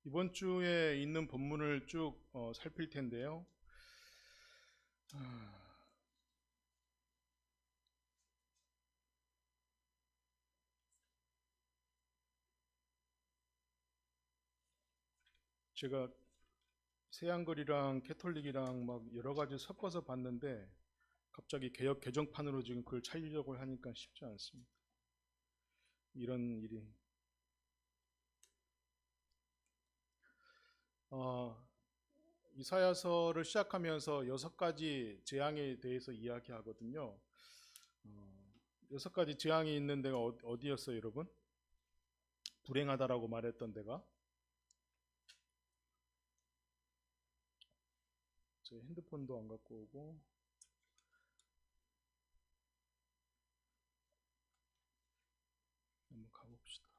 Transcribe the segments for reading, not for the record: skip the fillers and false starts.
이번 주에 있는 본문을 쭉 살필 텐데요. 제가 세한글이랑 캐톨릭이랑 막 여러 가지 섞어서 봤는데 갑자기 개역 개정판으로 지금 그걸 찾으려고 하니까 쉽지 않습니다. 이런 일이. 이사야서를 시작하면서 6가지 재앙에 대해서 이야기하거든요. 6가지 재앙이 있는 데가 어디였어요, 여러분? 불행하다라고 말했던 데가. 제 핸드폰도 안 갖고 오고. 한번 가봅시다.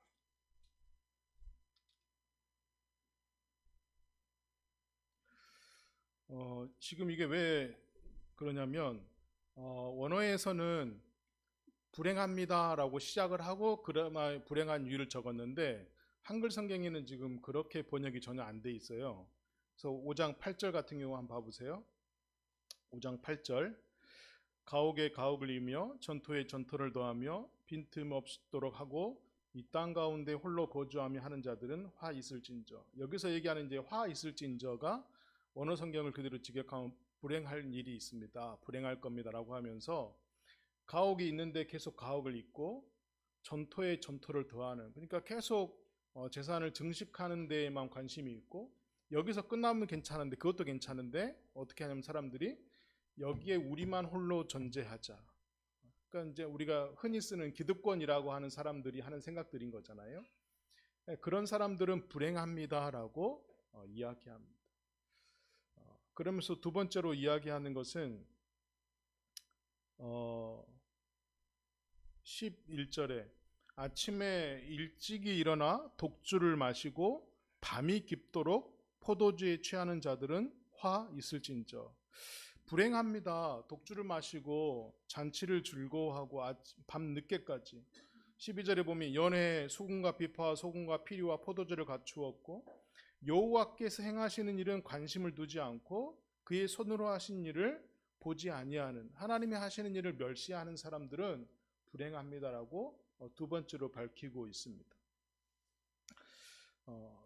지금 이게 왜 그러냐면 원어에서는 불행합니다라고 시작을 하고 그러나 불행한 이유를 적었는데 한글 성경에는 지금 그렇게 번역이 전혀 안 돼 있어요. 그래서 5장 8절 같은 경우 한번 봐보세요. 5장 8절 가옥에 가옥을 이으며 전토에 전토를 더하며 빈틈없도록 하고 이 땅 가운데 홀로 거주하며 하는 자들은 화 있을진저. 여기서 얘기하는 이제 화 있을진저가 원어 성경을 그대로 직역하면 불행할 일이 있습니다. 불행할 겁니다라고 하면서 가옥이 있는데 계속 가옥을 잇고 전토에 전토를 더하는, 그러니까 계속 재산을 증식하는 데에만 관심이 있고 여기서 끝나면 괜찮은데 그것도 괜찮은데 어떻게 하냐면 사람들이 여기에 우리만 홀로 존재하자. 그러니까 이제 우리가 흔히 쓰는 기득권이라고 하는 사람들이 하는 생각들인 거잖아요. 그런 사람들은 불행합니다라고 이야기합니다. 그러면서 두 번째로 이야기하는 것은 11절에 아침에 일찍이 일어나 독주를 마시고 밤이 깊도록 포도주에 취하는 자들은 화 있을진저. 불행합니다. 독주를 마시고 잔치를 즐거워하고 밤 늦게까지. 12절에 보면 연회에 수금과 비파와 소금과 피리와 포도주를 갖추었고 여호와께서 행하시는 일은 관심을 두지 않고 그의 손으로 하신 일을 보지 아니하는, 하나님이 하시는 일을 멸시하는 사람들은 불행합니다라고 두 번째로 밝히고 있습니다.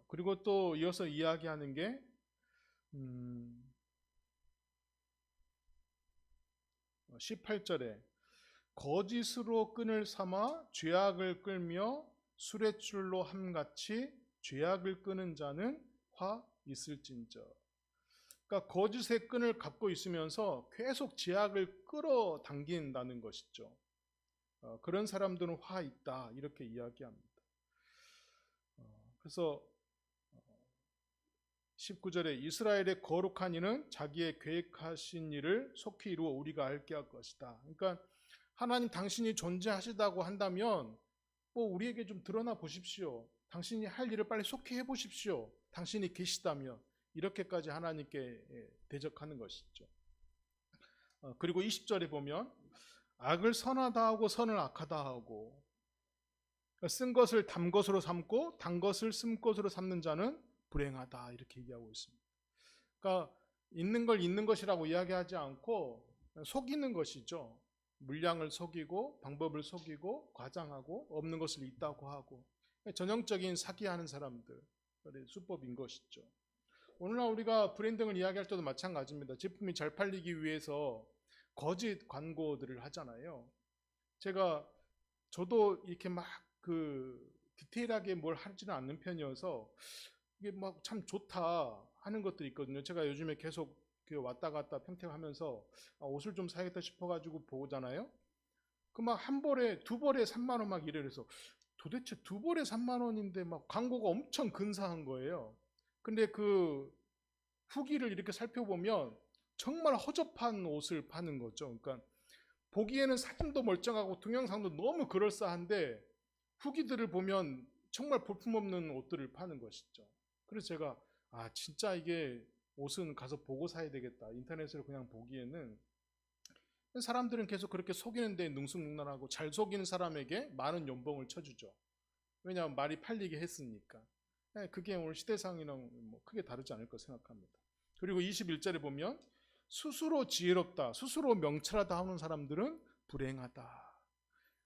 그리고 또 이어서 이야기하는 게 18절에 거짓으로 끈을 삼아 죄악을 끌며 수레줄로 함같이 죄악을 끄는 자는 화 있을진저. 그러니까 거짓의 끈을 갖고 있으면서 계속 죄악을 끌어당긴다는 것이죠. 그런 사람들은 화 있다 이렇게 이야기합니다. 그래서 19절에 이스라엘의 거룩한 이는 자기의 계획하신 일을 속히 이루어 우리가 알게 할 것이다. 그러니까 하나님 당신이 존재하시다고 한다면 우리에게 좀 드러나 보십시오. 당신이 할 일을 빨리 속히 해보십시오. 당신이 계시다면. 이렇게까지 하나님께 대적하는 것이죠. 그리고 20절에 보면 악을 선하다 하고 선을 악하다 하고 쓴 것을 담 것으로 삼고 단 것을 쓴 것으로 삼는 자는 불행하다 이렇게 얘기하고 있습니다. 그러니까 있는 걸 있는 것이라고 이야기하지 않고 속이는 것이죠. 물량을 속이고 방법을 속이고 과장하고 없는 것을 있다고 하고 전형적인 사기하는 사람들, 수법인 것이죠. 오늘날 우리가 브랜딩을 이야기할 때도 마찬가지입니다. 제품이 잘 팔리기 위해서 거짓 광고들을 하잖아요. 저도 이렇게 막 디테일하게 뭘 하지는 않는 편이어서 이게 막 참 좋다 하는 것들이 있거든요. 제가 요즘에 계속 왔다 갔다 평택하면서 옷을 좀 사야겠다 싶어가지고 보잖아요. 그 막 한 벌에 두 벌에 3만 원 막 이래서 도대체 두 벌에 3만 원인데 막 광고가 엄청 근사한 거예요. 근데 그 후기를 이렇게 살펴보면 정말 허접한 옷을 파는 거죠. 그러니까 보기에는 사진도 멀쩡하고 동영상도 너무 그럴싸한데 후기들을 보면 정말 볼품없는 옷들을 파는 것이죠. 그래서 제가 진짜 이게 옷은 가서 보고 사야 되겠다. 인터넷으로 그냥 보기에는. 사람들은 계속 그렇게 속이는 데 능숙능란하고 잘 속이는 사람에게 많은 연봉을 쳐주죠. 왜냐하면 말이 팔리게 했으니까. 그게 오늘 시대상이랑 뭐 크게 다르지 않을 거 생각합니다. 그리고 21절에 보면 스스로 지혜롭다, 스스로 명철하다 하는 사람들은 불행하다.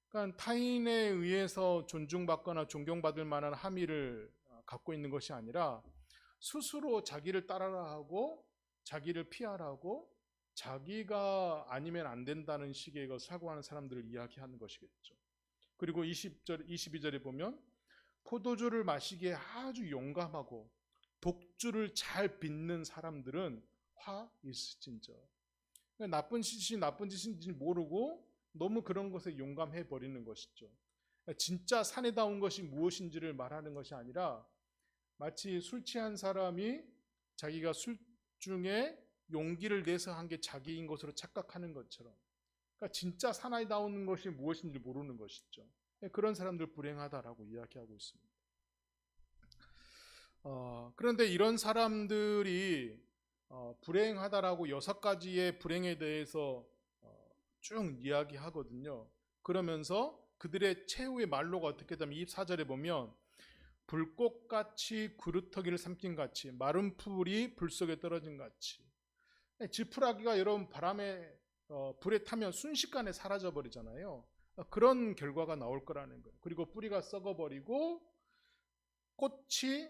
그러니까 타인에 의해서 존중받거나 존경받을 만한 함의를 갖고 있는 것이 아니라 스스로 자기를 따라라 하고 자기를 피하라고 자기가 아니면 안 된다는 식의 것을 사고하는 사람들을 이야기하는 것이겠죠. 그리고 22절에 보면 포도주를 마시기에 아주 용감하고 독주를 잘 빚는 사람들은 화 있을진저. 나쁜 짓인지 모르고 너무 그런 것에 용감해 버리는 것이죠. 진짜 사내다운 것이 무엇인지를 말하는 것이 아니라 마치 술 취한 사람이 자기가 술 중에 용기를 내서 한 게 자기인 것으로 착각하는 것처럼, 그러니까 진짜 사나이다운 것이 무엇인지 모르는 것이죠. 그런 사람들 불행하다라고 이야기하고 있습니다. 그런데 이런 사람들이 불행하다라고 6가지의 불행에 대해서 쭉 이야기하거든요. 그러면서 그들의 최후의 말로가 어떻게 되면 24절에 보면 불꽃같이 그루터기를 삼킨 같이 마른 풀이 불 속에 떨어진 같이. 지푸라기가 여러분 바람에 불에 타면 순식간에 사라져 버리잖아요. 그런 결과가 나올 거라는 거예요. 그리고 뿌리가 썩어 버리고 꽃이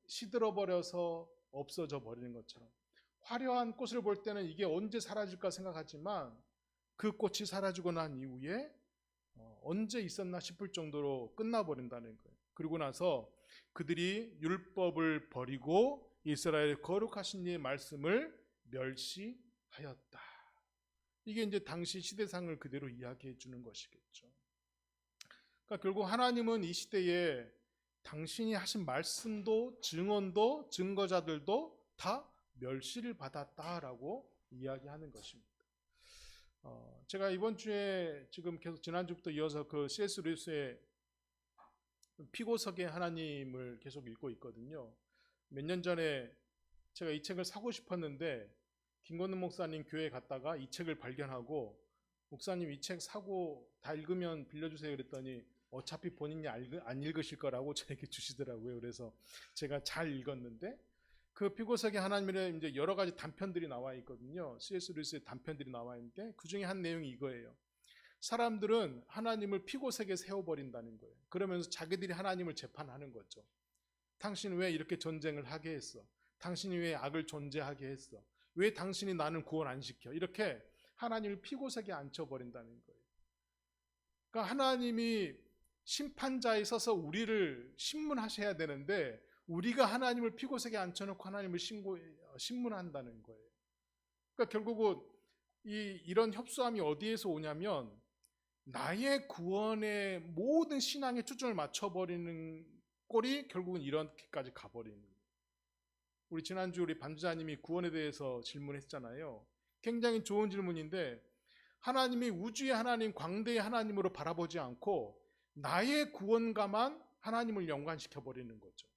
시들어 버려서 없어져 버리는 것처럼, 화려한 꽃을 볼 때는 이게 언제 사라질까 생각하지만 그 꽃이 사라지고 난 이후에 언제 있었나 싶을 정도로 끝나버린다는 거예요. 그리고 나서 그들이 율법을 버리고 이스라엘 거룩하신 이의 말씀을 멸시하였다. 이게 이제 당시 시대상을 그대로 이야기해 주는 것이겠죠. 그러니까 결국 하나님은 이 시대에 당신이 하신 말씀도 증언도 증거자들도 다 멸시를 받았다라고 이야기하는 것입니다. 제가 이번 주에 지금 계속 지난주부터 이어서 그 C.S. 루이스의 피고석의 하나님을 계속 읽고 있거든요. 몇 년 전에 제가 이 책을 사고 싶었는데 김건우 목사님 교회에 갔다가 이 책을 발견하고, 목사님 이 책 사고 다 읽으면 빌려주세요 그랬더니 어차피 본인이 안 읽으실 거라고 저에게 주시더라고요. 그래서 제가 잘 읽었는데 그 피고석의 하나님에 이제 여러 가지 단편들이 나와 있거든요. C.S. 루이스의 단편들이 나와 있는데 그 중에 한 내용이 이거예요. 사람들은 하나님을 피고석에 세워버린다는 거예요. 그러면서 자기들이 하나님을 재판하는 거죠. 당신은 왜 이렇게 전쟁을 하게 했어? 당신이 왜 악을 존재하게 했어? 왜 당신이 나는 구원 안 시켜? 이렇게 하나님을 피고석에 앉혀버린다는 거예요. 그러니까 하나님이 심판자에 서서 우리를 신문하셔야 되는데 우리가 하나님을 피고석에 앉혀놓고 하나님을 신문한다는 거예요. 그러니까 결국은 이런 협소함이 어디에서 오냐면 나의 구원의 모든 신앙에 초점을 맞춰버리는 꼴이 결국은 이렇게까지 가버리는 거예요. 우리 지난주 우리 반주자님이 구원에 대해서 질문했잖아요. 굉장히 좋은 질문인데 하나님이 우주의 하나님, 광대의 하나님으로 바라보지 않고 나의 구원과만 하나님을 연관시켜버리는 거죠.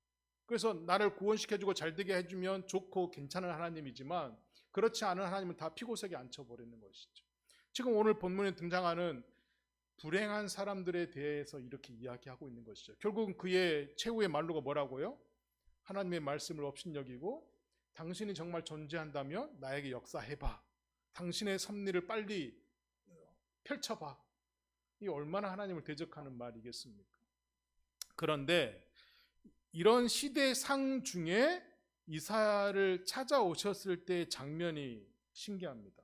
그래서 나를 구원시켜주고 잘되게 해주면 좋고 괜찮은 하나님이지만 그렇지 않은 하나님은 다 피고석에 앉혀버리는 것이죠. 지금 오늘 본문에 등장하는 불행한 사람들에 대해서 이렇게 이야기하고 있는 것이죠. 결국은 그의 최후의 말로가 뭐라고요? 하나님의 말씀을 업신여기고 당신이 정말 존재한다면 나에게 역사해봐. 당신의 섭리를 빨리 펼쳐봐. 이 얼마나 하나님을 대적하는 말이겠습니까? 그런데 이런 시대상 중에 이사야를 찾아오셨을 때의 장면이 신기합니다.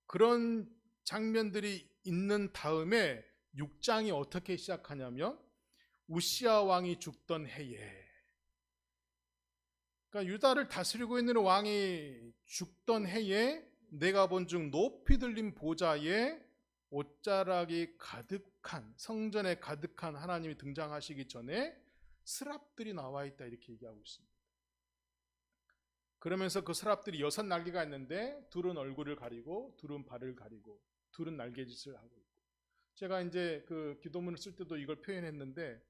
그런 장면들이 있는 다음에 6장이 어떻게 시작하냐면 우시야 왕이 죽던 해에, 그러니까 유다를 다스리고 있는 왕이 죽던 해에 내가 본 중 높이 들린 보좌에 옷자락이 가득한, 성전에 가득한 하나님이 등장하시기 전에 스랍들이 나와 있다 이렇게 얘기하고 있습니다. 그러면서 그 스랍들이 6날개가 있는데 둘은 얼굴을 가리고 둘은 발을 가리고 둘은 날개짓을 하고 있고, 제가 이제 그 기도문을 쓸 때도 이걸 표현했는데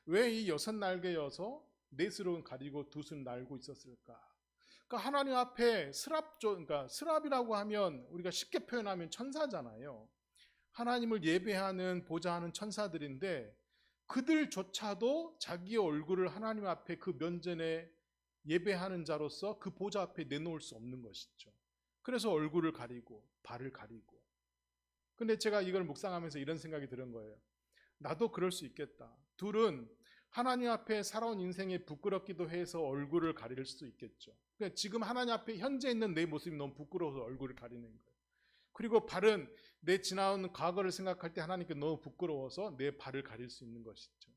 왜 이 6날개여서 넷으로 가리고 둘은 날고 있었을까? 그러니까 하나님 앞에 그러니까 스랍이라고 하면 우리가 쉽게 표현하면 천사잖아요. 하나님을 예배하는 보좌하는 천사들인데 그들조차도 자기의 얼굴을 하나님 앞에 그 면전에 예배하는 자로서 그 보좌 앞에 내놓을 수 없는 것이죠. 그래서 얼굴을 가리고 발을 가리고. 근데 제가 이걸 묵상하면서 이런 생각이 드는 거예요. 나도 그럴 수 있겠다. 둘은 하나님 앞에 살아온 인생에 부끄럽기도 해서 얼굴을 가릴 수 있겠죠. 그러니까 지금 하나님 앞에 현재 있는 내 모습이 너무 부끄러워서 얼굴을 가리는 거예요. 그리고 발은 내 지나온 과거를 생각할 때 하나님께 너무 부끄러워서 내 발을 가릴 수 있는 것이죠.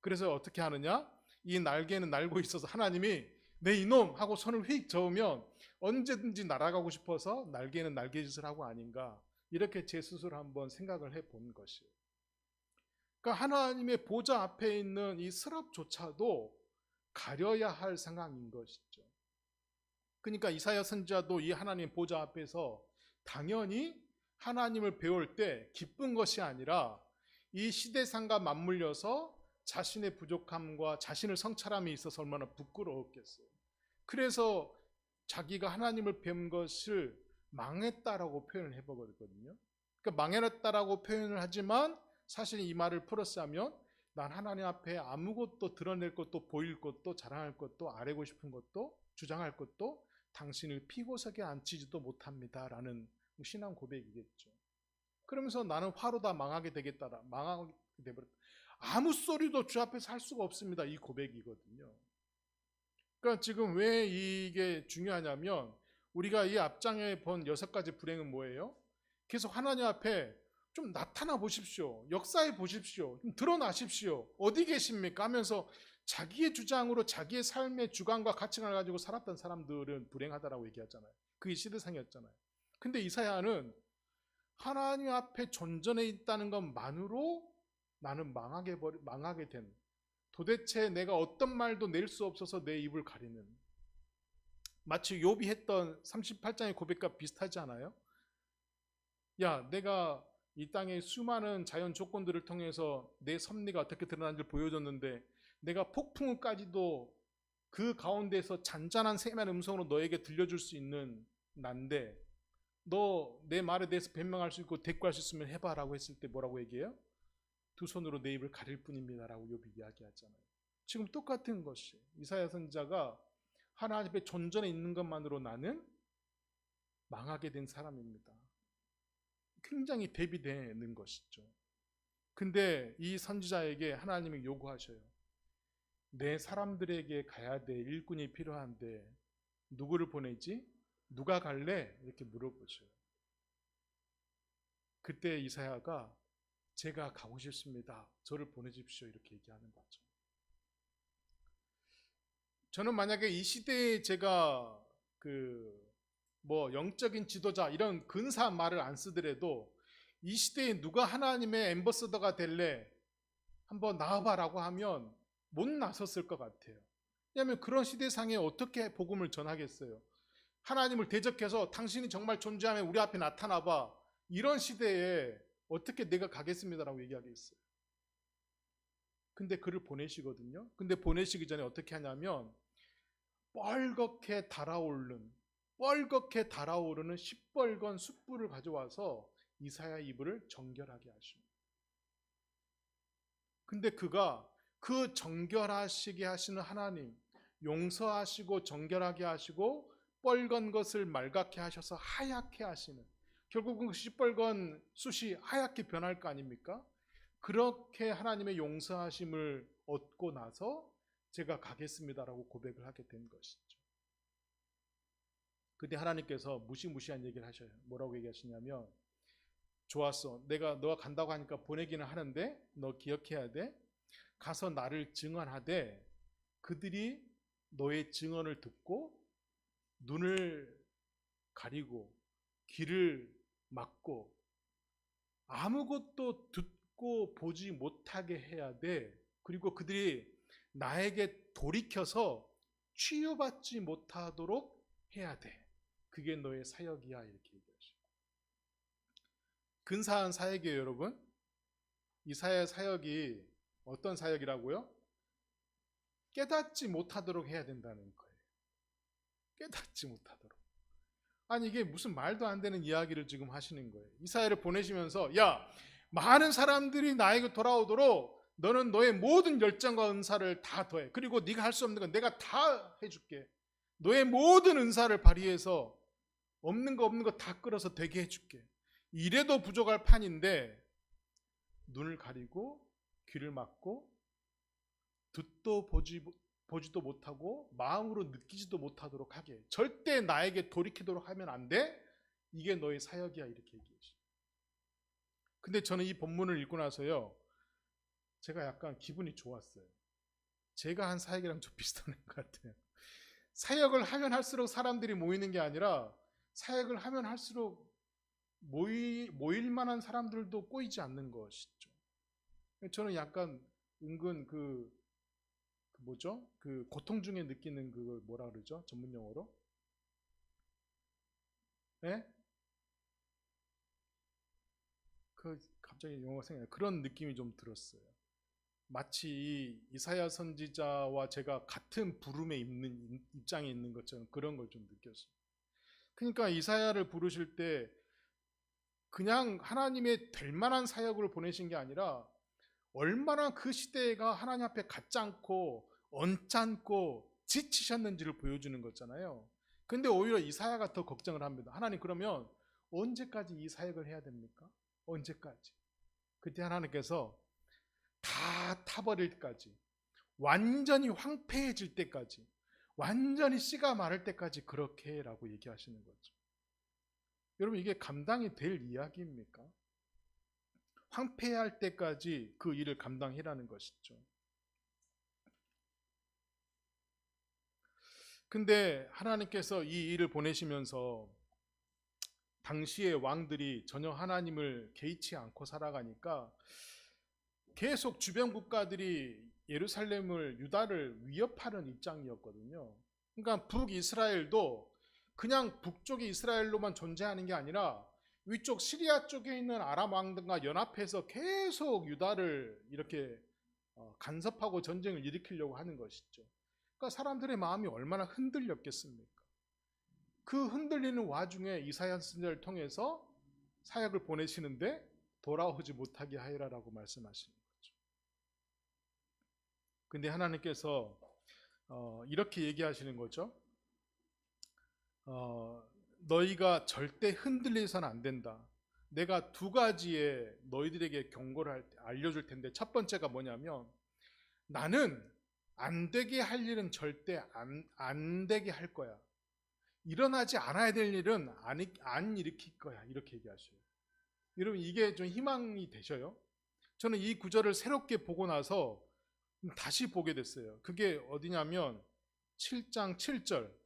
그래서 어떻게 하느냐? 이 날개는 날고 있어서 하나님이 내 이놈 하고 손을 휙 저으면 언제든지 날아가고 싶어서 날개는 날개짓을 하고 아닌가, 이렇게 제 스스로 한번 생각을 해본 것이에요. 그러니까 하나님의 보좌 앞에 있는 이 스랍조차도 가려야 할 상황인 것이죠. 그러니까 이사야 선지자도 이 하나님 보좌 앞에서 당연히 하나님을 배울 때 기쁜 것이 아니라 이 시대상과 맞물려서 자신의 부족함과 자신을 성찰함에 있어서 얼마나 부끄러웠겠어요. 그래서 자기가 하나님을 배운 것을 망했다라고 표현을 해보거든요. 그러니까 망했다라고 표현을 하지만 사실 이 말을 플러스하면 난 하나님 앞에 아무것도 드러낼 것도 보일 것도 자랑할 것도 아뢰고 싶은 것도 주장할 것도 당신을 피고석에 앉히지도 못합니다 라는 신앙 고백이겠죠. 그러면서 나는 화로 다 망하게 되겠다라, 망하게 되버렸다. 아무 소리도 주 앞에서 할 수가 없습니다. 이 고백이거든요. 그러니까 지금 왜 이게 중요하냐면 우리가 이 앞장에 본 6가지 불행은 뭐예요? 계속 하나님 앞에 좀 나타나 보십시오. 역사해 보십시오. 좀 드러나십시오. 어디 계십니까? 하면서 자기의 주장으로 자기의 삶의 주관과 가치관을 가지고 살았던 사람들은 불행하다라고 얘기하잖아요. 그게 시대상이었잖아요. 근데 이사야는 하나님 앞에 존전해 있다는 것만으로 나는 망하게 된, 도대체 내가 어떤 말도 낼 수 없어서 내 입을 가리는, 마치 욥이 했던 38장의 고백과 비슷하지 않아요? 야, 내가 이 땅의 수많은 자연 조건들을 통해서 내 섭리가 어떻게 드러나는지를 보여줬는데 내가 폭풍우까지도 그 가운데서 잔잔한 세미한 음성으로 너에게 들려줄 수 있는 난데 너 내 말에 대해서 변명할 수 있고 대꾸할 수 있으면 해봐라고 했을 때 뭐라고 얘기해요? 두 손으로 내 입을 가릴 뿐입니다 라고 욥이 이야기하잖아요. 지금 똑같은 것이 이사야 선지자가 하나님 앞에 존전해 있는 것만으로 나는 망하게 된 사람입니다. 굉장히 대비되는 것이죠. 근데 이 선지자에게 하나님이 요구하셔요. 내 사람들에게 가야 될 일꾼이 필요한데 누구를 보내지? 누가 갈래? 이렇게 물어보셔요. 그때 이사야가 제가 가고 싶습니다. 저를 보내십시오. 이렇게 얘기하는 거죠. 저는 만약에 이 시대에 제가 영적인 지도자 이런 근사한 말을 안 쓰더라도 이 시대에 누가 하나님의 앰버서더가 될래? 한번 나와봐라고 하면 못 나섰을 것 같아요. 왜냐하면 그런 시대상에 어떻게 복음을 전하겠어요? 하나님을 대적해서 당신이 정말 존재하면 우리 앞에 나타나봐. 이런 시대에 어떻게 내가 가겠습니다라고 얘기하겠어요? 근데 그를 보내시거든요. 근데 보내시기 전에 어떻게 하냐면 뻘겋게 달아오르는 시뻘건 숯불을 가져와서 이사야 이불을 정결하게 하십니다. 근데 그가 그 정결하시게 하시는 하나님, 용서하시고 정결하게 하시고 뻘건 것을 맑게 하셔서 하얗게 하시는, 결국은 그 시뻘건 숯이 하얗게 변할 거 아닙니까? 그렇게 하나님의 용서하심을 얻고 나서 제가 가겠습니다라고 고백을 하게 된 것이죠. 근데 하나님께서 무시무시한 얘기를 하셔요. 뭐라고 얘기하시냐면 좋았어. 내가 너가 간다고 하니까 보내기는 하는데 너 기억해야 돼. 가서 나를 증언하되 그들이 너의 증언을 듣고 눈을 가리고 귀를 막고 아무것도 듣고 보지 못하게 해야 돼. 그리고 그들이 나에게 돌이켜서 치유받지 못하도록 해야 돼. 그게 너의 사역이야. 이렇게 얘기하시고. 근사한 사역이에요, 여러분. 이사야의 사역이 어떤 사역이라고요? 깨닫지 못하도록 해야 된다는 거예요. 깨닫지 못하도록. 아니 이게 무슨 말도 안 되는 이야기를 지금 하시는 거예요. 이사야를 보내시면서 야, 많은 사람들이 나에게 돌아오도록 너는 너의 모든 열정과 은사를 다 더해. 그리고 네가 할 수 없는 건 내가 다 해줄게. 너의 모든 은사를 발휘해서 없는 거 다 끌어서 되게 해줄게. 이래도 부족할 판인데 눈을 가리고 귀를 막고 듣도 보지도 못하고 마음으로 느끼지도 못하도록 하게. 절대 나에게 돌이키도록 하면 안 돼. 이게 너의 사역이야, 이렇게 얘기했어요. 근데 저는 이 본문을 읽고 나서요, 제가 약간 기분이 좋았어요. 제가 한 사역이랑 좀 비슷한 것 같아요. 사역을 하면 할수록 사람들이 모이는 게 아니라 사역을 하면 할수록 모일 만한 사람들도 꼬이지 않는 것이죠. 저는 약간 은근 그 뭐죠? 그 고통 중에 느끼는 그걸 뭐라 그러죠? 전문 용어로? 예? 그 갑자기 용어가 생각나요. 그런 느낌이 좀 들었어요. 마치 이사야 선지자와 제가 같은 부름에 있는 입장에 있는 것처럼 그런 걸 좀 느꼈어요. 그러니까 이사야를 부르실 때 그냥 하나님의 될 만한 사역을 보내신 게 아니라 얼마나 그 시대가 하나님 앞에 가짜않고 언짢고 지치셨는지를 보여주는 거잖아요. 근데 오히려 이사야가 더 걱정을 합니다. 하나님, 그러면 언제까지 이 사역을 해야 됩니까? 언제까지? 그때 하나님께서 다 타버릴 때까지, 완전히 황폐해질 때까지, 완전히 씨가 마를 때까지 그렇게 라고 얘기하시는 거죠. 여러분, 이게 감당이 될 이야기입니까? 황폐할 때까지 그 일을 감당해라는 것이죠. 근데 하나님께서 이 일을 보내시면서 당시의 왕들이 전혀 하나님을 개의치 않고 살아가니까 계속 주변 국가들이 예루살렘을, 유다를 위협하는 입장이었거든요. 그러니까 북이스라엘도 그냥 북쪽의 이스라엘로만 존재하는 게 아니라 위쪽 시리아 쪽에 있는 아람 왕들과 연합해서 계속 유다를 이렇게 간섭하고 전쟁을 일으키려고 하는 것이죠. 그러니까 사람들의 마음이 얼마나 흔들렸겠습니까? 그 흔들리는 와중에 이사야 선지자를 통해서 사역을 보내시는데 돌아오지 못하게 하리라라고 말씀하시는 거죠. 근데 하나님께서 이렇게 얘기하시는 거죠. 너희가 절대 흔들리서는 안 된다. 내가 두 가지의 너희들에게 경고를 알려줄 텐데, 첫 번째가 뭐냐면, 나는 안 되게 할 일은 절대 안 되게 할 거야. 일어나지 않아야 될 일은 안 일으킬 거야. 이렇게 얘기하셔요. 여러분, 이게 좀 희망이 되셔요? 저는 이 구절을 새롭게 보고 나서 다시 보게 됐어요. 그게 어디냐면 7장 7절.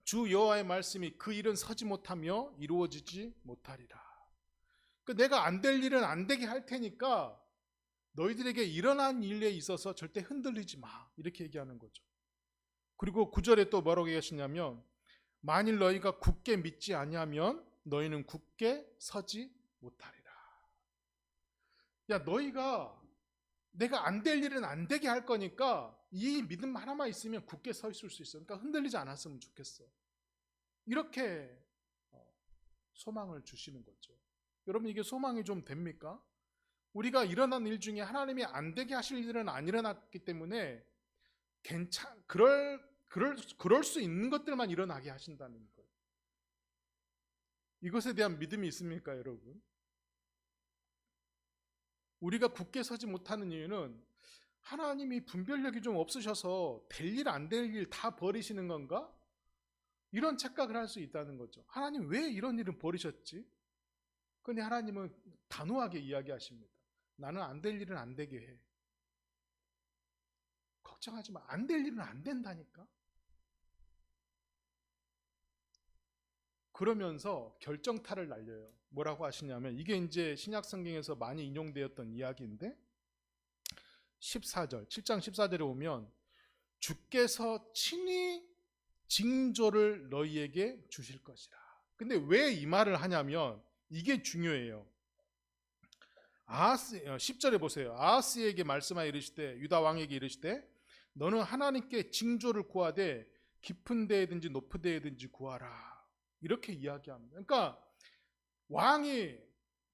주 여호와의 말씀이 그 일은 서지 못하며 이루어지지 못하리라. 내가 안 될 일은 안 되게 할 테니까 너희들에게 일어난 일에 있어서 절대 흔들리지 마. 이렇게 얘기하는 거죠. 그리고 9절에 또 뭐라고 얘기하시냐면, 만일 너희가 굳게 믿지 아니하면 너희는 굳게 서지 못하리라. 야, 너희가 내가 안 될 일은 안 되게 할 거니까 이 믿음 하나만 있으면 굳게 서 있을 수 있어. 그러니까 흔들리지 않았으면 좋겠어. 이렇게 소망을 주시는 거죠. 여러분, 이게 소망이 좀 됩니까? 우리가 일어난 일 중에 하나님이 안 되게 하실 일은 안 일어났기 때문에 그럴 수 있는 것들만 일어나게 하신다는 거예요. 이것에 대한 믿음이 있습니까, 여러분? 우리가 굳게 서지 못하는 이유는 하나님이 분별력이 좀 없으셔서 될 일 안 될 일 다 버리시는 건가? 이런 착각을 할 수 있다는 거죠. 하나님, 왜 이런 일을 버리셨지? 근데 하나님은 단호하게 이야기하십니다. 나는 안 될 일은 안 되게 해. 걱정하지 마. 안 될 일은 안 된다니까. 그러면서 결정타를 날려요. 뭐라고 하시냐면, 이게 이제 신약 성경에서 많이 인용되었던 이야기인데, 14절, 7장 14절에 오면 주께서 친히 징조를 너희에게 주실 것이라. 근데 왜 이 말을 하냐면 이게 중요해요. 10절에 보세요. 아하스에게 말씀하여 이르시되, 유다 왕에게 이르시되, 너는 하나님께 징조를 구하되 깊은 데에든지 높은 데에든지 구하라. 이렇게 이야기합니다. 그러니까 왕이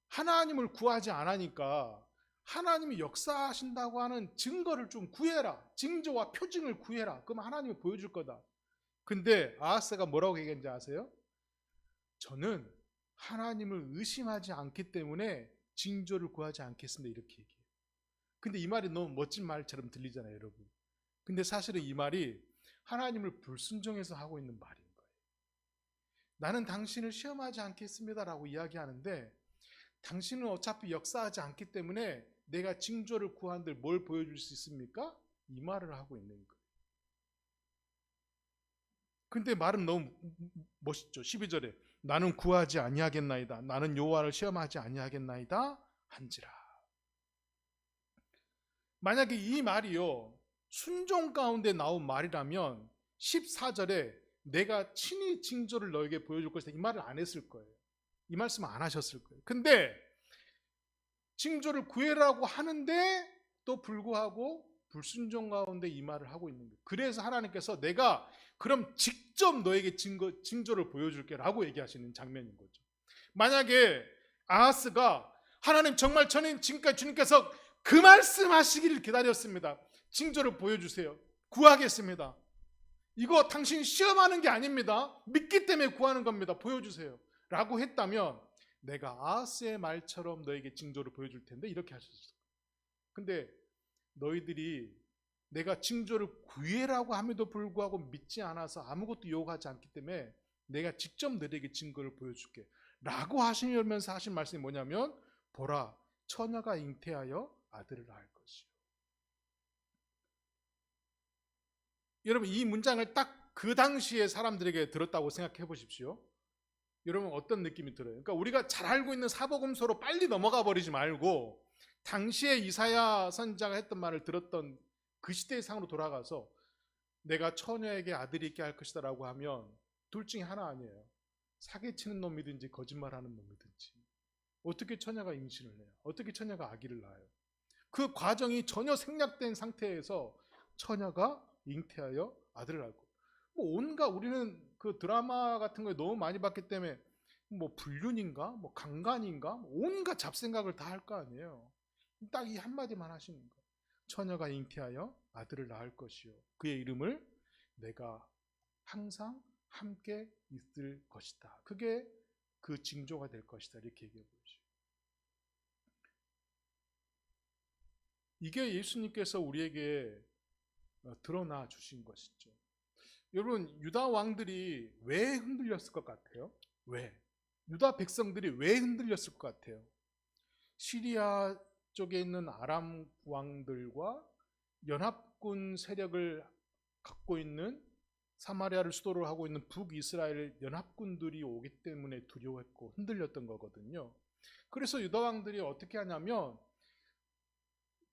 하나님을 구하지 않으니까 하나님이 역사하신다고 하는 증거를 좀 구해라. 징조와 표징을 구해라. 그럼 하나님이 보여줄 거다. 근데 아하스가 뭐라고 얘기했는지 아세요? 저는 하나님을 의심하지 않기 때문에 징조를 구하지 않겠습니다. 이렇게 얘기해요. 근데 이 말이 너무 멋진 말처럼 들리잖아요, 여러분. 근데 사실은 이 말이 하나님을 불순종해서 하고 있는 말인 거예요. 나는 당신을 시험하지 않겠습니다라고 이야기하는데 당신은 어차피 역사하지 않기 때문에 내가 징조를 구한들 뭘 보여줄 수 있습니까? 이 말을 하고 있는 거예요. 근데 말은 너무 멋있죠. 12절에 나는 구하지 아니하겠나이다. 나는 여호와를 시험하지 아니하겠나이다 한지라. 만약에 이 말이요 순종 가운데 나온 말이라면 14절에 내가 친히 징조를 너에게 보여줄 것이다 이 말을 안 했을 거예요. 이 말씀을 안 하셨을 거예요. 근데 징조를 구해라고 하는데 또 불구하고 불순종 가운데 이 말을 하고 있는 거예요. 그래서 하나님께서 내가 그럼 직접 너에게 징조를 보여줄게 라고 얘기하시는 장면인 거죠. 만약에 아하스가 하나님 정말 저는 지금까지 주님께서 그 말씀하시기를 기다렸습니다. 징조를 보여주세요. 구하겠습니다. 이거 당신 시험하는 게 아닙니다. 믿기 때문에 구하는 겁니다. 보여주세요. 라고 했다면 내가 아하스의 말처럼 너에게 징조를 보여줄 텐데 이렇게 하셨어요. 근데 너희들이 내가 징조를 구해라고 함에도 불구하고 믿지 않아서 아무것도 요구하지 않기 때문에 내가 직접 너희에게 증거를 보여줄게 라고 하시면서 하신 말씀이 뭐냐면 보라 처녀가 잉태하여 아들을 낳을 것이요. 여러분 이 문장을 딱 그 당시에 사람들에게 들었다고 생각해 보십시오. 여러분 어떤 느낌이 들어요? 그러니까 우리가 잘 알고 있는 사복음서로 빨리 넘어가 버리지 말고 당시에 이사야 선지자가 했던 말을 들었던 그 시대의 상으로 돌아가서 내가 처녀에게 아들이 있게 할 것이다 라고 하면 둘 중에 하나 아니에요. 사기치는 놈이든지 거짓말하는 놈이든지. 어떻게 처녀가 임신을 해요? 어떻게 처녀가 아기를 낳아요? 그 과정이 전혀 생략된 상태에서 처녀가 잉태하여 아들을 낳고 뭐 온갖 우리는 그 드라마 같은 거 너무 많이 봤기 때문에 뭐 불륜인가 뭐 강간인가 뭐 온갖 잡생각을 다 할 거 아니에요. 딱 이 한마디만 하시는 거예요. 처녀가 잉태하여 아들을 낳을 것이요 그의 이름을 내가 항상 함께 있을 것이다. 그게 그 징조가 될 것이다. 이렇게 얘기해 보죠. 이게 예수님께서 우리에게 드러나 주신 것이죠. 여러분 유다 왕들이 왜 흔들렸을 것 같아요? 왜? 유다 백성들이 왜 흔들렸을 것 같아요? 시리아 쪽에 있는 아람 왕들과 연합군 세력을 갖고 있는 사마리아를 수도로 하고 있는 북이스라엘 연합군들이 오기 때문에 두려워했고 흔들렸던 거거든요. 그래서 유다 왕들이 어떻게 하냐면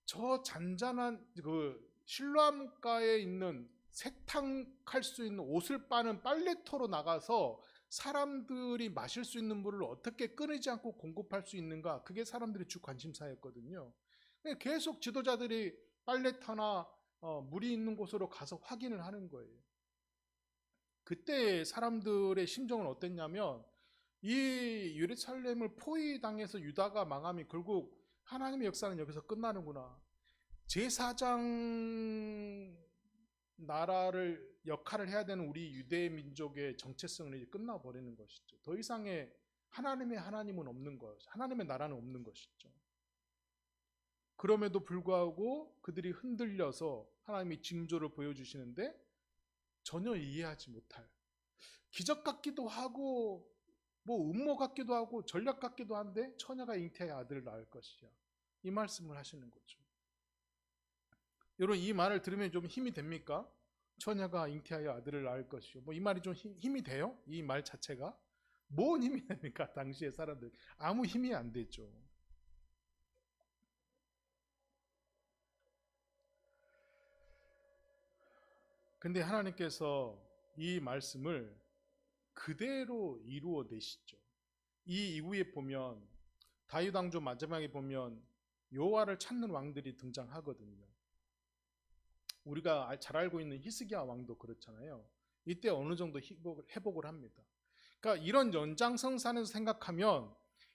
저 잔잔한 그 실로암가에 있는 세탁할 수 있는 옷을 빠는 빨래터로 나가서 사람들이 마실 수 있는 물을 어떻게 끊이지 않고 공급할 수 있는가 그게 사람들의 주 관심사였거든요. 계속 지도자들이 빨래터나 물이 있는 곳으로 가서 확인을 하는 거예요. 그때 사람들의 심정은 어땠냐면 이 예루살렘을 포위당해서 유다가 망함이 결국 하나님의 역사는 여기서 끝나는구나. 제사장 나라를 역할을 해야 되는 우리 유대 민족의 정체성은 이제 끝나버리는 것이죠. 더 이상의 하나님의 하나님은 없는 것, 하나님의 나라는 없는 것이죠. 그럼에도 불구하고 그들이 흔들려서 하나님이 징조를 보여주시는데 전혀 이해하지 못할 기적 같기도 하고 뭐 음모 같기도 하고 전략 같기도 한데 처녀가 잉태하여 아들을 낳을 것이야. 이 말씀을 하시는 거죠. 여러분 이 말을 들으면 좀 힘이 됩니까? 처녀가 잉태하여 아들을 낳을 것이요. 뭐 이 말이 좀 힘이 돼요? 이 말 자체가? 뭔 힘이 됩니까? 당시의 사람들 아무 힘이 안 되죠. 근데 하나님께서 이 말씀을 그대로 이루어내시죠. 이 이후에 보면 다윗 왕조 마지막에 보면 여호와를 찾는 왕들이 등장하거든요. 우리가 잘 알고 있는 히스기야 왕도 그렇잖아요. 이때 어느 정도 회복을 합니다. 그러니까 이런 연장선상에서 생각하면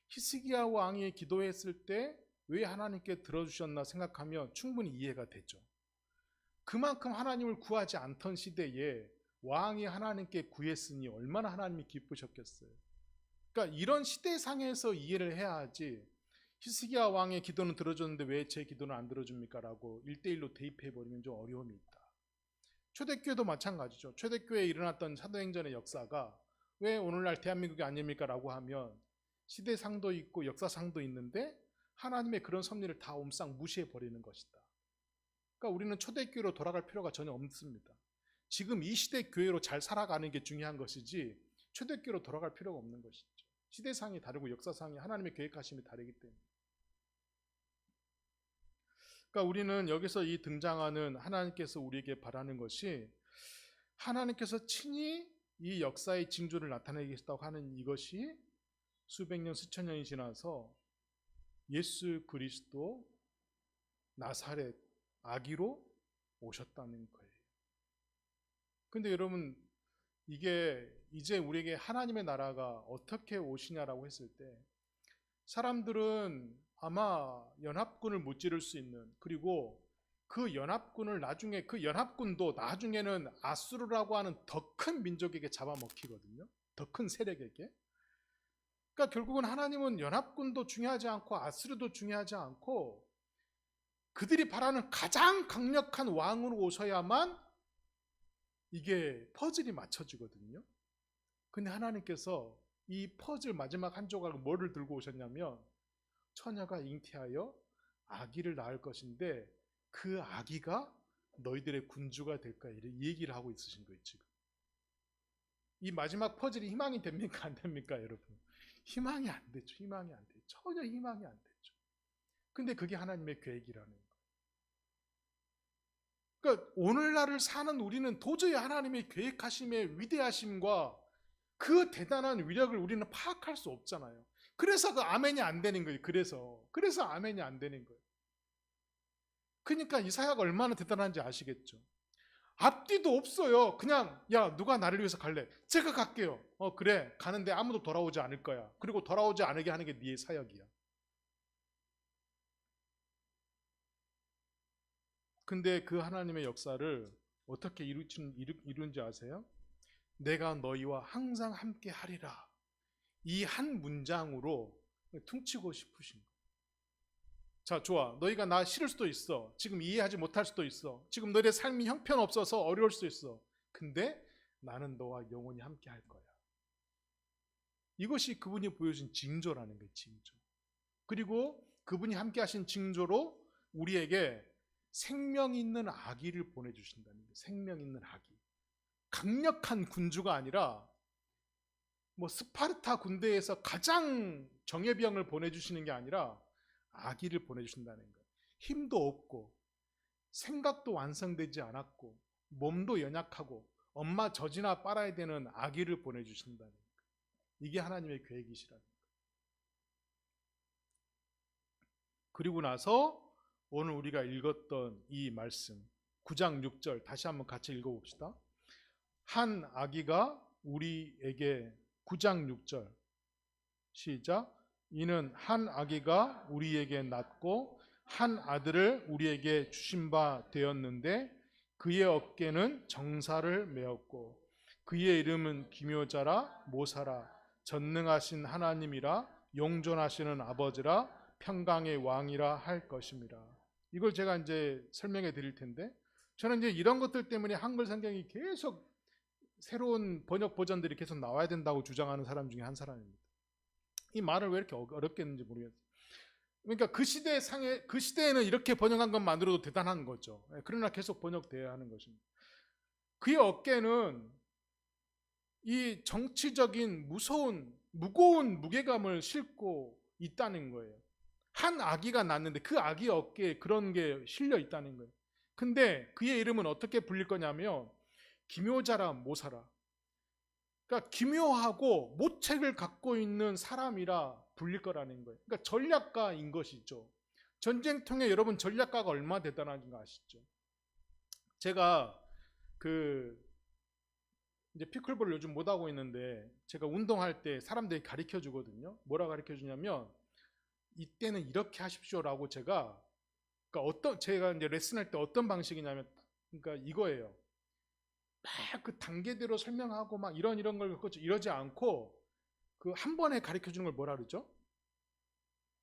히스기야 왕이 기도했을 때 왜 하나님께 들어주셨나 생각하면 충분히 이해가 되죠. 그만큼 하나님을 구하지 않던 시대에 왕이 하나님께 구했으니 얼마나 하나님이 기쁘셨겠어요. 그러니까 이런 시대상에서 이해를 해야 하지, 히스기야 왕의 기도는 들어줬는데 왜 제 기도는 안 들어줍니까? 라고 1대1로 대입해버리면 좀 어려움이 있다. 초대교회도 마찬가지죠. 초대교회에 일어났던 사도행전의 역사가 왜 오늘날 대한민국이 아닙니까? 라고 하면 시대상도 있고 역사상도 있는데 하나님의 그런 섭리를 다 옴싹 무시해버리는 것이다. 그러니까 우리는 초대교회로 돌아갈 필요가 전혀 없습니다. 지금 이 시대 교회로 잘 살아가는 게 중요한 것이지 초대교회로 돌아갈 필요가 없는 것이죠. 시대상이 다르고 역사상이 하나님의 계획하심이 다르기 때문에. 그러니까 우리는 여기서 이 등장하는 하나님께서 우리에게 바라는 것이 하나님께서 친히 이 역사의 징조를 나타내겠다고 하는 이것이 수백 년 수천 년이 지나서 예수 그리스도 나사렛 아기로 오셨다는 거예요. 근데 여러분, 이게 이제 우리에게 하나님의 나라가 어떻게 오시냐라고 했을 때 사람들은 아마 연합군을 무찌를 수 있는, 그리고 그 연합군을 나중에, 그 연합군도 나중에는 아수르라고 하는 더 큰 민족에게 잡아먹히거든요. 더 큰 세력에게. 그러니까 결국은 하나님은 연합군도 중요하지 않고 아수르도 중요하지 않고 그들이 바라는 가장 강력한 왕으로 오셔야만 이게 퍼즐이 맞춰지거든요. 근데 하나님께서 이 퍼즐 마지막 한 조각을 뭐를 들고 오셨냐면 처녀가 잉태하여 아기를 낳을 것인데 그 아기가 너희들의 군주가 될 거야. 이런 얘기를 하고 있으신 거예요. 지금 이 마지막 퍼즐이 희망이 됩니까? 안 됩니까? 여러분, 희망이 안 되죠. 희망이 안 되죠. 전혀 희망이 안 되죠. 근데 그게 하나님의 계획이라는 거예요. 그러니까 오늘날을 사는 우리는 도저히 하나님의 계획하심의 위대하심과 그 대단한 위력을 우리는 파악할 수 없잖아요. 그래서 그 아멘이 안 되는 거예요. 그래서 아멘이 안 되는 거예요. 그러니까 이사야가 얼마나 대단한지 아시겠죠? 앞뒤도 없어요. 그냥 야, 누가 나를 위해서 갈래? 제가 갈게요. 그래, 가는데 아무도 돌아오지 않을 거야. 그리고 돌아오지 않게 하는 게 네 사역이야. 근데 그 하나님의 역사를 어떻게 이룬지 아세요? 내가 너희와 항상 함께 하리라. 이 한 문장으로 퉁치고 싶으신 거예요. 자, 좋아. 너희가 나 싫을 수도 있어. 지금 이해하지 못할 수도 있어. 지금 너희의 삶이 형편없어서 어려울 수도 있어. 근데 나는 너와 영원히 함께 할 거야. 이것이 그분이 보여준 징조라는 거예요. 징조. 그리고 그분이 함께 하신 징조로 우리에게 생명 있는 아기를 보내주신다는 거예요. 생명 있는 아기. 강력한 군주가 아니라 뭐 스파르타 군대에서 가장 정예병을 보내주시는 게 아니라 아기를 보내주신다는 거예요. 힘도 없고 생각도 완성되지 않았고 몸도 연약하고 엄마 젖이나 빨아야 되는 아기를 보내주신다는 거예요. 이게 하나님의 계획이시라는 거예요. 그리고 나서 오늘 우리가 읽었던 이 말씀 9장 6절 다시 한번 같이 읽어봅시다. 한 아기가 우리에게 9장 6절 시작. 이는 한 아기가 우리에게 낳고 한 아들을 우리에게 주신 바 되었는데 그의 어깨는 정사를 메었고 그의 이름은 기묘자라 모사라 전능하신 하나님이라 용존하시는 아버지라 평강의 왕이라 할 것입니다. 이걸 제가 이제 설명해 드릴 텐데 저는 이제 이런 것들 때문에 한글 성경이 계속 새로운 번역 버전들이 계속 나와야 된다고 주장하는 사람 중에 한 사람입니다. 이 말을 왜 이렇게 어렵게 했는지 모르겠어요. 그러니까 그 시대에는 이렇게 번역한 것만으로도 대단한 거죠. 그러나 계속 번역돼야 하는 것입니다. 그의 어깨는 이 정치적인 무거운 무게감을 싣고 있다는 거예요. 한 아기가 낳는데 그 아기 어깨에 그런 게 실려 있다는 거예요. 근데 그의 이름은 어떻게 불릴 거냐면 기묘자라 모사라. 그러니까 기묘하고 모책을 갖고 있는 사람이라 불릴 거라는 거예요. 그러니까 전략가인 것이죠. 전쟁통에 여러분 전략가가 얼마나 대단한지 아시죠? 제가 이제 피클볼을 요즘 못 하고 있는데 제가 운동할 때 사람들이 가르쳐 주거든요. 뭐라 가르쳐 주냐면 이때는 이렇게 하십시오라고 제가 이제 레슨할 때 어떤 방식이냐면, 그러니까 이거예요. 막 그 단계대로 설명하고 막 이런 걸 이러지 않고 그 한 번에 가르쳐 주는 걸 뭐라 그러죠?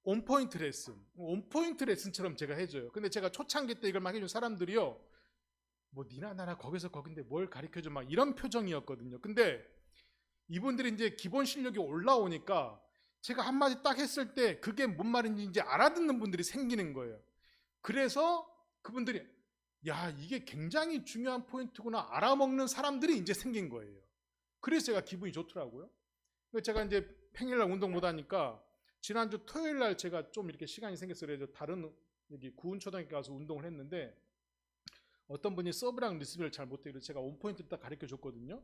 온포인트 레슨. 온포인트 레슨처럼 제가 해줘요. 근데 제가 초창기 때 이걸 막 해준 사람들이요, 뭐 니나 나나 거기서 거긴데 뭘 가르쳐줘 막 이런 표정이었거든요. 근데 이분들이 이제 기본 실력이 올라오니까 제가 한마디 딱 했을 때 그게 뭔 말인지 이제 알아듣는 분들이 생기는 거예요. 그래서 그분들이 야, 이게 굉장히 중요한 포인트구나 알아먹는 사람들이 이제 생긴 거예요. 그래서 제가 기분이 좋더라고요. 제가 이제 평일날 운동 못 하니까 지난주 토요일날 제가 좀 이렇게 시간이 생겨서 그래서 다른 여기 구운초등학교 가서 운동을 했는데, 어떤 분이 서브랑 리시브를 잘 못해요. 그래서 제가 원포인트를 딱 가르쳐 줬거든요.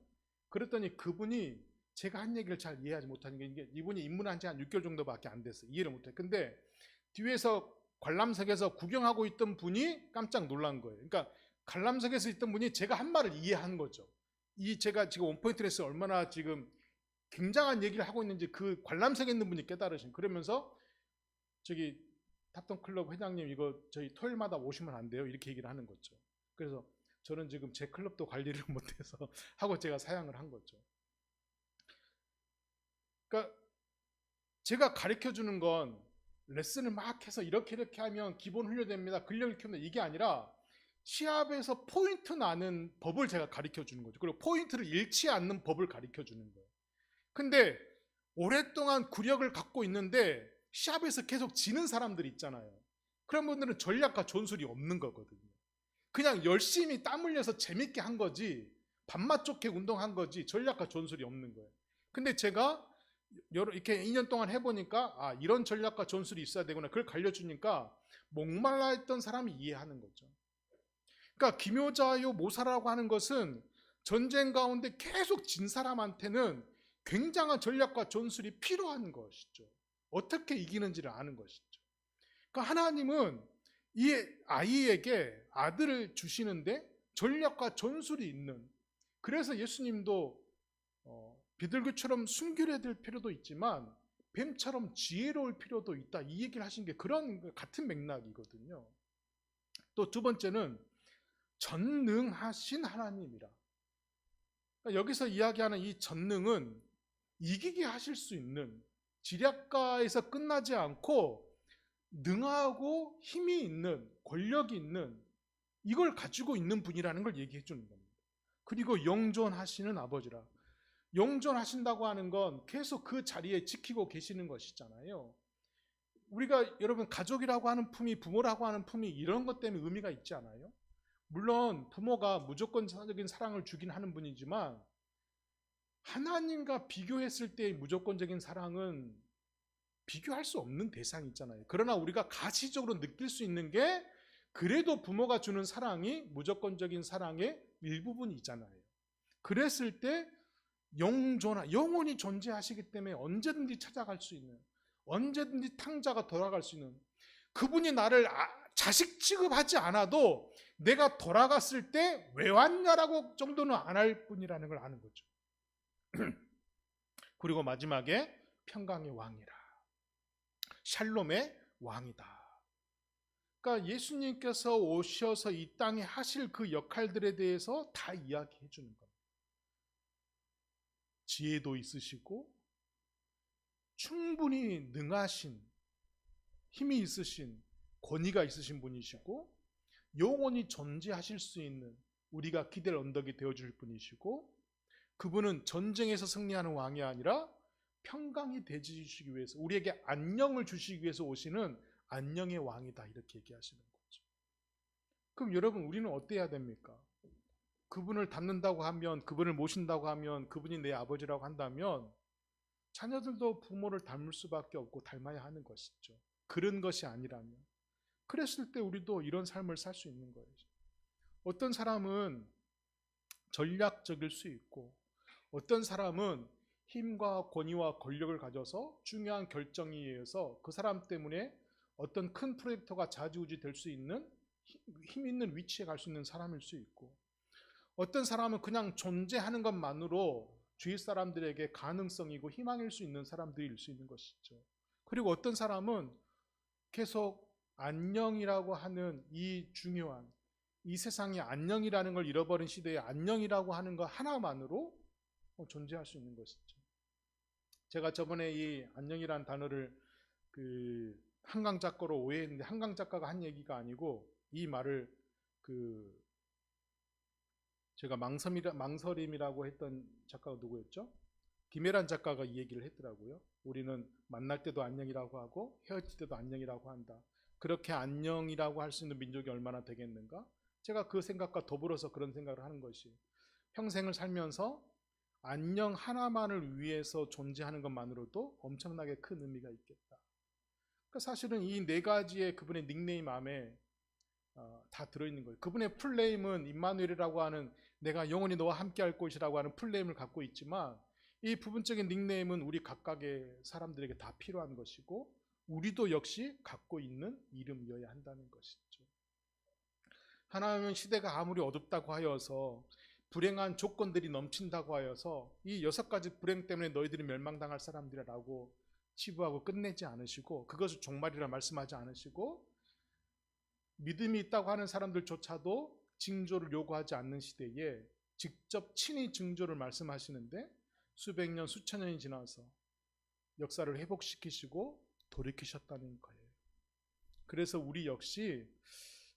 그랬더니 그분이 제가 한 얘기를 잘 이해하지 못하는 게, 이게 이분이 입문한 지 한 6개월 정도밖에 안 됐어요. 이해를 못해. 근데 뒤에서 관람석에서 구경하고 있던 분이 깜짝 놀란 거예요. 그러니까 관람석에서 있던 분이 제가 한 말을 이해한 거죠. 제가 지금 원포인트 레슨 얼마나 지금 굉장한 얘기를 하고 있는지 그 관람석에 있는 분이 깨달으신. 그러면서 저기 탑턴 클럽 회장님, 이거 저희 토요일마다 오시면 안 돼요? 이렇게 얘기를 하는 거죠. 그래서 저는 지금 제 클럽도 관리를 못해서 하고 제가 사양을 한 거죠. 그러니까 제가 가르쳐 주는 건 레슨을 막 해서 이렇게 하면 기본 훈련됩니다, 근력을 키운다, 이게 아니라 시합에서 포인트 나는 법을 제가 가르쳐 주는 거죠. 그리고 포인트를 잃지 않는 법을 가르쳐 주는 거예요. 근데 오랫동안 구력을 갖고 있는데 시합에서 계속 지는 사람들이 있잖아요. 그런 분들은 전략과 전술이 없는 거거든요. 그냥 열심히 땀 흘려서 재밌게 한 거지, 밥맛 좋게 운동한 거지 전략과 전술이 없는 거예요. 근데 제가 이렇게 2년 동안 해보니까 이런 전략과 전술이 있어야 되구나, 그걸 가르쳐주니까 목말라 했던 사람이 이해하는 거죠. 그러니까 기묘자요 모사라고 하는 것은 전쟁 가운데 계속 진 사람한테는 굉장한 전략과 전술이 필요한 것이죠. 어떻게 이기는지를 아는 것이죠. 그러니까 하나님은 이 아이에게 아들을 주시는데 전략과 전술이 있는, 그래서 예수님도 비둘기처럼 순결해야 될 필요도 있지만 뱀처럼 지혜로울 필요도 있다, 이 얘기를 하신 게 그런 같은 맥락이거든요. 또 두 번째는 전능하신 하나님이라. 그러니까 여기서 이야기하는 이 전능은 이기게 하실 수 있는, 지략가에서 끝나지 않고 능하고 힘이 있는, 권력이 있는, 이걸 가지고 있는 분이라는 걸 얘기해 주는 겁니다. 그리고 영존하시는 아버지라. 영존하신다고 하는 건 계속 그 자리에 지키고 계시는 것이잖아요. 우리가 여러분 가족이라고 하는 품이, 부모라고 하는 품이 이런 것 때문에 의미가 있지 않아요? 물론 부모가 무조건적인 사랑을 주긴 하는 분이지만 하나님과 비교했을 때의 무조건적인 사랑은 비교할 수 없는 대상이 있잖아요. 그러나 우리가 가시적으로 느낄 수 있는 게 그래도 부모가 주는 사랑이 무조건적인 사랑의 일부분이잖아요. 그랬을 때 영원히 존재하시기 때문에 언제든지 찾아갈 수 있는, 언제든지 탕자가 돌아갈 수 있는, 그분이 나를 자식 취급하지 않아도 내가 돌아갔을 때 왜 왔냐라고 정도는 안 할 뿐이라는 걸 아는 거죠. 그리고 마지막에 평강의 왕이라, 샬롬의 왕이다. 그러니까 예수님께서 오셔서 이 땅에 하실 그 역할들에 대해서 다 이야기해 주는 겁니다. 지혜도 있으시고 충분히 능하신, 힘이 있으신, 권위가 있으신 분이시고 영원히 존재하실 수 있는 우리가 기댈 언덕이 되어줄 분이시고, 그분은 전쟁에서 승리하는 왕이 아니라 평강이 되주시기 위해서, 우리에게 안녕을 주시기 위해서 오시는 안녕의 왕이다, 이렇게 얘기하시는 거죠. 그럼 여러분, 우리는 어때야 됩니까? 그분을 닮는다고 하면, 그분을 모신다고 하면, 그분이 내 아버지라고 한다면 자녀들도 부모를 닮을 수밖에 없고 닮아야 하는 것이죠. 그런 것이 아니라면, 그랬을 때 우리도 이런 삶을 살 수 있는 거예요. 어떤 사람은 전략적일 수 있고, 어떤 사람은 힘과 권위와 권력을 가져서 중요한 결정에 의해서 그 사람 때문에 어떤 큰 프로젝터가 좌지우지 될 수 있는 힘 있는 위치에 갈 수 있는 사람일 수 있고, 어떤 사람은 그냥 존재하는 것만으로 주위 사람들에게 가능성이고 희망일 수 있는 사람들일 수 있는 것이죠. 그리고 어떤 사람은 계속 안녕이라고 하는 이 중요한, 이 세상이 안녕이라는 걸 잃어버린 시대에 안녕이라고 하는 것 하나만으로 존재할 수 있는 것이죠. 제가 저번에 이 안녕이라는 단어를 한강 작가로 오해했는데, 한강 작가가 한 얘기가 아니고 이 말을 제가 망설임이라고 했던 작가가 누구였죠? 김혜란 작가가 이 얘기를 했더라고요. 우리는 만날 때도 안녕이라고 하고 헤어질 때도 안녕이라고 한다. 그렇게 안녕이라고 할 수 있는 민족이 얼마나 되겠는가? 제가 그 생각과 더불어서 그런 생각을 하는 것이, 평생을 살면서 안녕 하나만을 위해서 존재하는 것만으로도 엄청나게 큰 의미가 있겠다. 그러니까 사실은 이 네 가지의 그분의 닉네임 안에 다 들어있는 거예요. 그분의 풀네임은 임마누엘이라고 하는, 내가 영원히 너와 함께할 곳이라고 하는 풀네임을 갖고 있지만, 이 부분적인 닉네임은 우리 각각의 사람들에게 다 필요한 것이고, 우리도 역시 갖고 있는 이름이어야 한다는 것이죠. 하나님은 시대가 아무리 어둡다고 하여서, 불행한 조건들이 넘친다고 하여서 이 6가지 불행 때문에 너희들이 멸망당할 사람들이라고 치부하고 끝내지 않으시고, 그것을 종말이라 말씀하지 않으시고, 믿음이 있다고 하는 사람들조차도 징조를 요구하지 않는 시대에 직접 친히 징조를 말씀하시는데, 수백 년 수천 년이 지나서 역사를 회복시키시고 돌이키셨다는 거예요. 그래서 우리 역시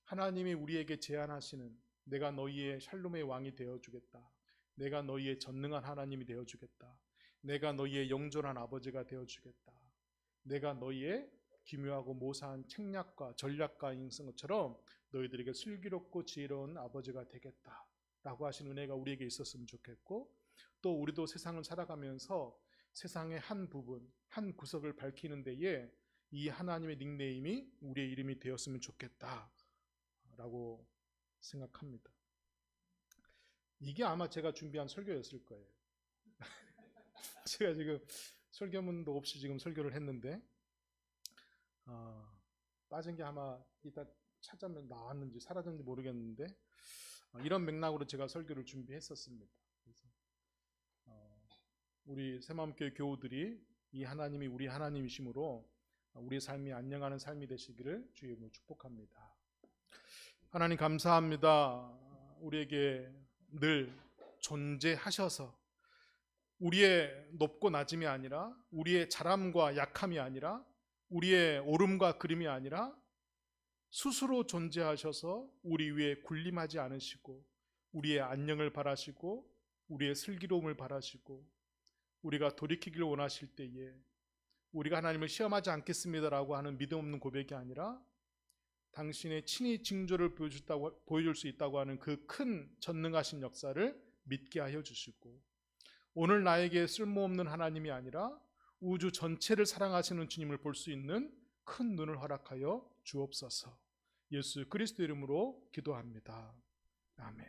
하나님이 우리에게 제안하시는, 내가 너희의 샬롬의 왕이 되어주겠다, 내가 너희의 전능한 하나님이 되어주겠다, 내가 너희의 영존한 아버지가 되어주겠다, 내가 너희의 기묘하고 모사한 책략과 전략가인 것처럼 너희들에게 슬기롭고 지혜로운 아버지가 되겠다 라고 하신 은혜가 우리에게 있었으면 좋겠고, 또 우리도 세상을 살아가면서 세상의 한 부분, 한 구석을 밝히는 데에 이 하나님의 닉네임이 우리의 이름이 되었으면 좋겠다 라고 생각합니다. 이게 아마 제가 준비한 설교였을 거예요. 제가 지금 설교문도 없이 지금 설교를 했는데, 빠진 게 아마 이따 찾아면 나왔는지 사라졌는지 모르겠는데, 이런 맥락으로 제가 설교를 준비했었습니다. 그래서 우리 새마음교회 교우들이 이 하나님이 우리 하나님이심으로 우리의 삶이 안녕하는 삶이 되시기를 주의 이름으로 축복합니다. 하나님 감사합니다. 우리에게 늘 존재하셔서, 우리의 높고 낮음이 아니라, 우리의 잘함과 약함이 아니라, 우리의 오름과 그림이 아니라 스스로 존재하셔서 우리 위에 군림하지 않으시고, 우리의 안녕을 바라시고 우리의 슬기로움을 바라시고, 우리가 돌이키기를 원하실 때에 우리가 하나님을 시험하지 않겠습니다라고 하는 믿음 없는 고백이 아니라, 당신의 친히 징조를 보여줄 수 있다고 하는 그 큰 전능하신 역사를 믿게 하여 주시고, 오늘 나에게 쓸모없는 하나님이 아니라 우주 전체를 사랑하시는 주님을 볼 수 있는 큰 눈을 허락하여 주옵소서. 예수 그리스도 이름으로 기도합니다. 아멘.